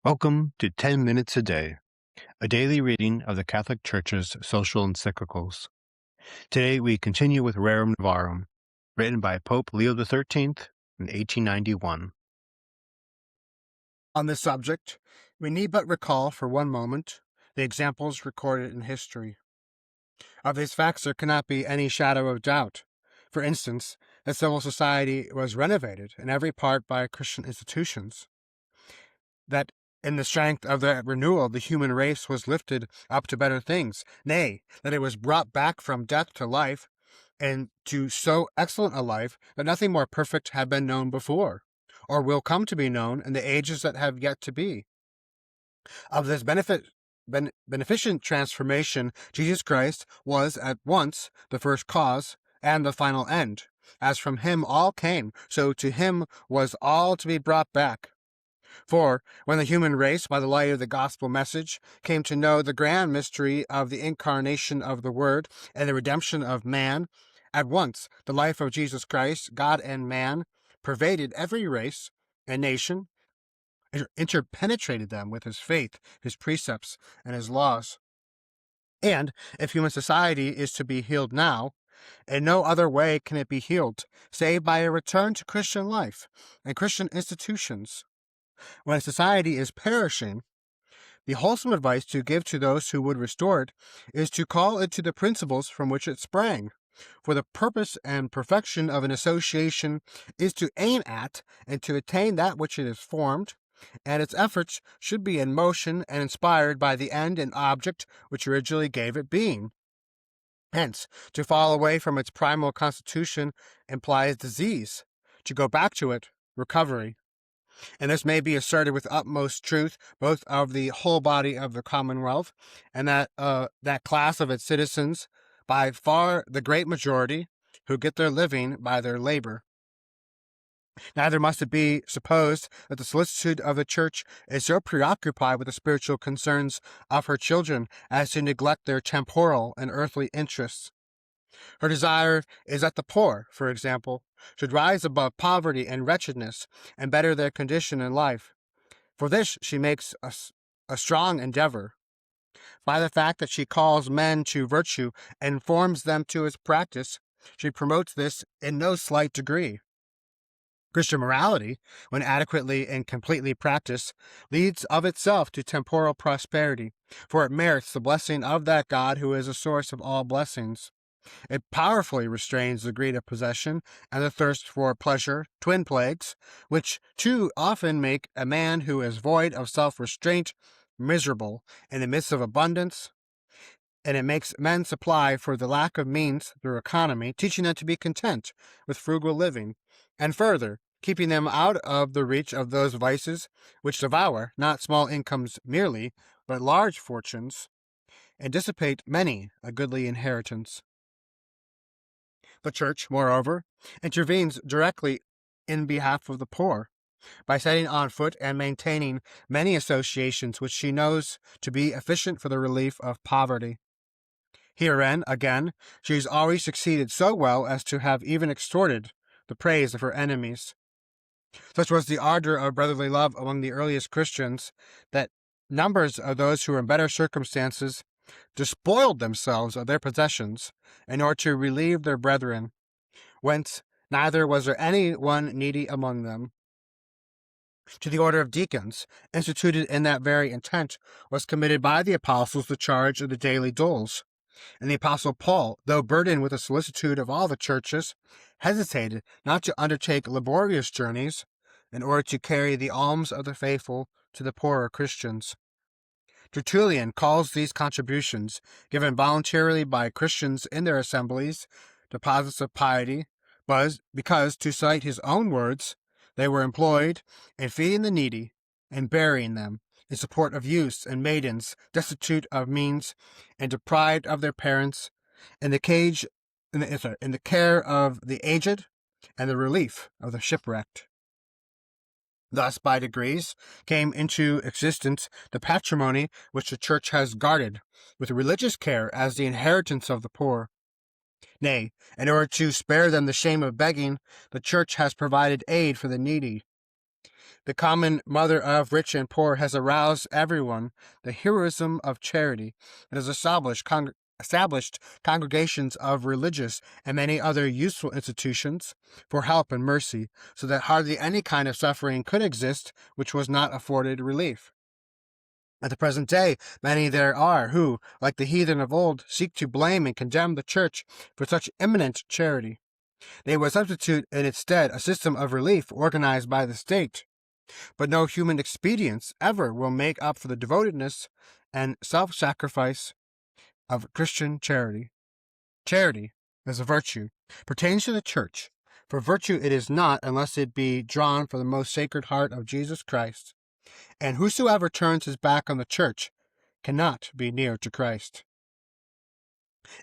Welcome to 10 Minutes a Day, a daily reading of the Catholic Church's social encyclicals. Today we continue with Rerum Novarum, written by Pope Leo XIII in 1891. On this subject, we need but recall for one moment the examples recorded in history. Of these facts there cannot be any shadow of doubt. For instance, that civil society was renovated in every part by Christian institutions, that in the strength of that renewal the human race was lifted up to better things, nay, that it was brought back from death to life, and to so excellent a life that nothing more perfect had been known before, or will come to be known in the ages that have yet to be. Of this beneficent transformation, Jesus Christ was at once the first cause and the final end. As from him all came, so to him was all to be brought back. For when the human race, by the light of the gospel message, came to know the grand mystery of the incarnation of the Word and the redemption of man, at once the life of Jesus Christ, God and man, pervaded every race and nation, interpenetrated them with his faith, his precepts, and his laws. And if human society is to be healed now, in no other way can it be healed, save by a return to Christian life and Christian institutions. When society is perishing, the wholesome advice to give to those who would restore it is to call it to the principles from which it sprang. For the purpose and perfection of an association is to aim at and to attain that which it is formed, and its efforts should be in motion and inspired by the end and object which originally gave it being. Hence, to fall away from its primal constitution implies disease; to go back to it, recovery. And this may be asserted with utmost truth both of the whole body of the Commonwealth and that class of its citizens, by far the great majority, who get their living by their labor. Neither must it be supposed that the solicitude of the Church is so preoccupied with the spiritual concerns of her children as to neglect their temporal and earthly interests. Her desire is that the poor, for example, should rise above poverty and wretchedness and better their condition in life. For this she makes a strong endeavor. By the fact that she calls men to virtue and forms them to its practice, she promotes this in no slight degree. Christian morality, when adequately and completely practiced, leads of itself to temporal prosperity, for it merits the blessing of that God who is the source of all blessings. It powerfully restrains the greed of possession and the thirst for pleasure, twin plagues, which too often make a man who is void of self-restraint miserable in the midst of abundance, and it makes men supply for the lack of means through economy, teaching them to be content with frugal living, and further, keeping them out of the reach of those vices which devour not small incomes merely, but large fortunes, and dissipate many a goodly inheritance. The Church, moreover, intervenes directly in behalf of the poor, by setting on foot and maintaining many associations which she knows to be efficient for the relief of poverty. Herein, again, she has always succeeded so well as to have even extorted the praise of her enemies. Such was the ardor of brotherly love among the earliest Christians, that numbers of those who were in better circumstances despoiled themselves of their possessions in order to relieve their brethren, whence neither was there any one needy among them. To the order of deacons, instituted in that very intent, was committed by the apostles the charge of the daily doles. And the apostle Paul, though burdened with the solicitude of all the churches, hesitated not to undertake laborious journeys in order to carry the alms of the faithful to the poorer Christians. Tertullian calls these contributions, given voluntarily by Christians in their assemblies, deposits of piety, because, to cite his own words, they were employed in feeding the needy and burying them, in support of youths and maidens destitute of means and deprived of their parents, in the care of the aged and the relief of the shipwrecked. Thus, by degrees, came into existence the patrimony which the Church has guarded with religious care as the inheritance of the poor. Nay, in order to spare them the shame of begging, the Church has provided aid for the needy. The common mother of rich and poor has aroused everyone the heroism of charity, and has established congregations of religious and many other useful institutions for help and mercy, so that hardly any kind of suffering could exist which was not afforded relief. At the present day, many there are who, like the heathen of old, seek to blame and condemn the Church for such imminent charity. They would substitute in its stead a system of relief organized by the state. But no human expedients ever will make up for the devotedness and self-sacrifice of Christian charity. Charity, as a virtue, pertains to the Church, for virtue it is not unless it be drawn from the most sacred heart of Jesus Christ, and whosoever turns his back on the Church cannot be near to Christ.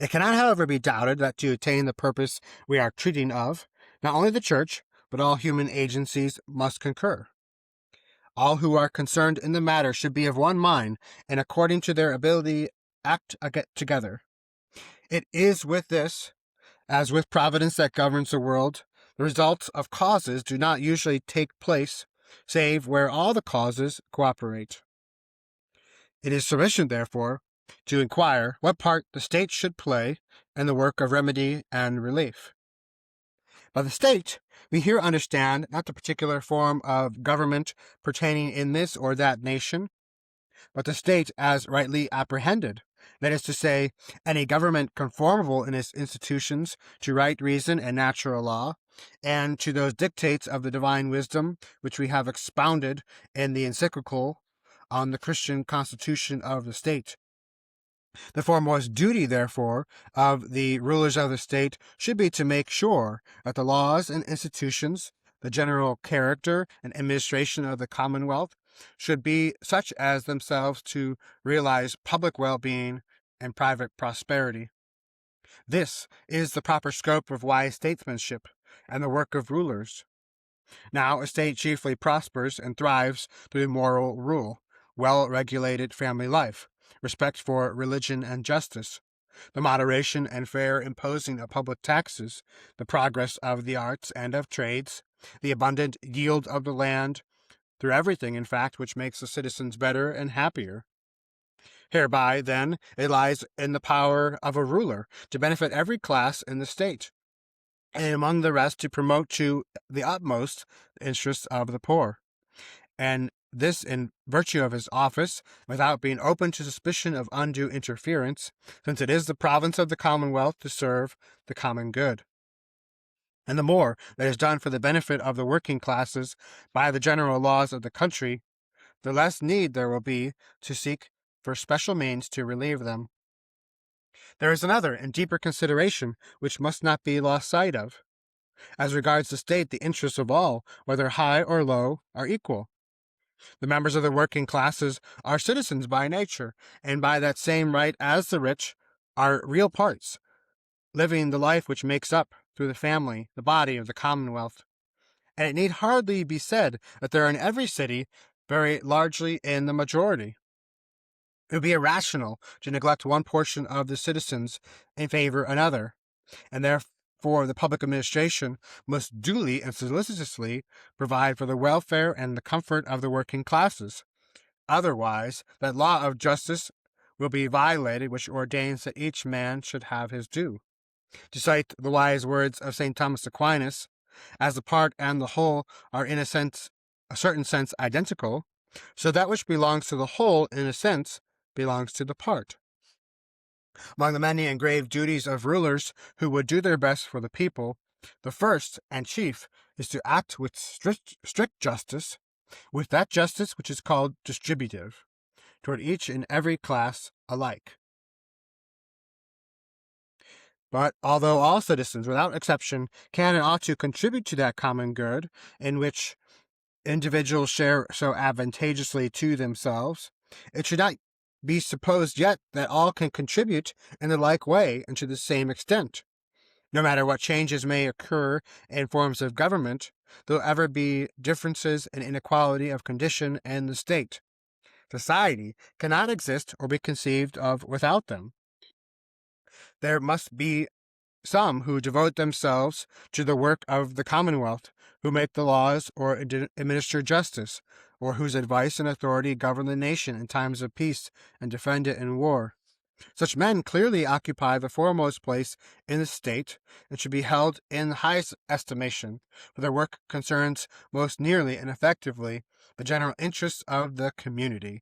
It cannot, however, be doubted that to attain the purpose we are treating of, not only the Church, but all human agencies must concur. All who are concerned in the matter should be of one mind, and according to their ability act together. It is with this, as with Providence that governs the world, the results of causes do not usually take place, save where all the causes cooperate. It is sufficient, therefore, to inquire what part the state should play in the work of remedy and relief. By the state, we here understand not the particular form of government pertaining in this or that nation, but the state as rightly apprehended, that is to say, any government conformable in its institutions to right reason and natural law, and to those dictates of the divine wisdom which we have expounded in the encyclical on the Christian constitution of the state. The foremost duty, therefore, of the rulers of the state should be to make sure that the laws and institutions, the general character and administration of the commonwealth, should be such as themselves to realize public well-being and private prosperity. This is the proper scope of wise statesmanship and the work of rulers. Now, a state chiefly prospers and thrives through moral rule, well-regulated family life, respect for religion and justice, the moderation and fair imposing of public taxes, the progress of the arts and of trades, the abundant yield of the land, through everything, in fact, which makes the citizens better and happier. Hereby, then, it lies in the power of a ruler to benefit every class in the state, and among the rest to promote to the utmost the interests of the poor, and this in virtue of his office, without being open to suspicion of undue interference, since it is the province of the commonwealth to serve the common good. And the more that is done for the benefit of the working classes by the general laws of the country, the less need there will be to seek for special means to relieve them. There is another and deeper consideration which must not be lost sight of. As regards the state, the interests of all, whether high or low, are equal. The members of the working classes are citizens by nature, and by that same right as the rich are real parts, living the life which makes up, through the family, the body of the commonwealth. And it need hardly be said that they are in every city, very largely in the majority. It would be irrational to neglect one portion of the citizens in favor of another, and therefore the public administration must duly and solicitously provide for the welfare and the comfort of the working classes. Otherwise, that law of justice will be violated which ordains that each man should have his due. To cite the wise words of St. Thomas Aquinas, as the part and the whole are in a certain sense identical, so that which belongs to the whole in a sense belongs to the part. Among the many and grave duties of rulers who would do their best for the people, the first and chief is to act with strict justice, with that justice which is called distributive, toward each and every class alike. But although all citizens, without exception, can and ought to contribute to that common good, in which individuals share so advantageously to themselves, it should not be supposed yet that all can contribute in the like way and to the same extent. No matter what changes may occur in forms of government, there will ever be differences and inequality of condition in the state. Society cannot exist or be conceived of without them. There must be some who devote themselves to the work of the commonwealth, who make the laws or administer justice, or whose advice and authority govern the nation in times of peace and defend it in war. Such men clearly occupy the foremost place in the state and should be held in highest estimation, for their work concerns most nearly and effectively the general interests of the community.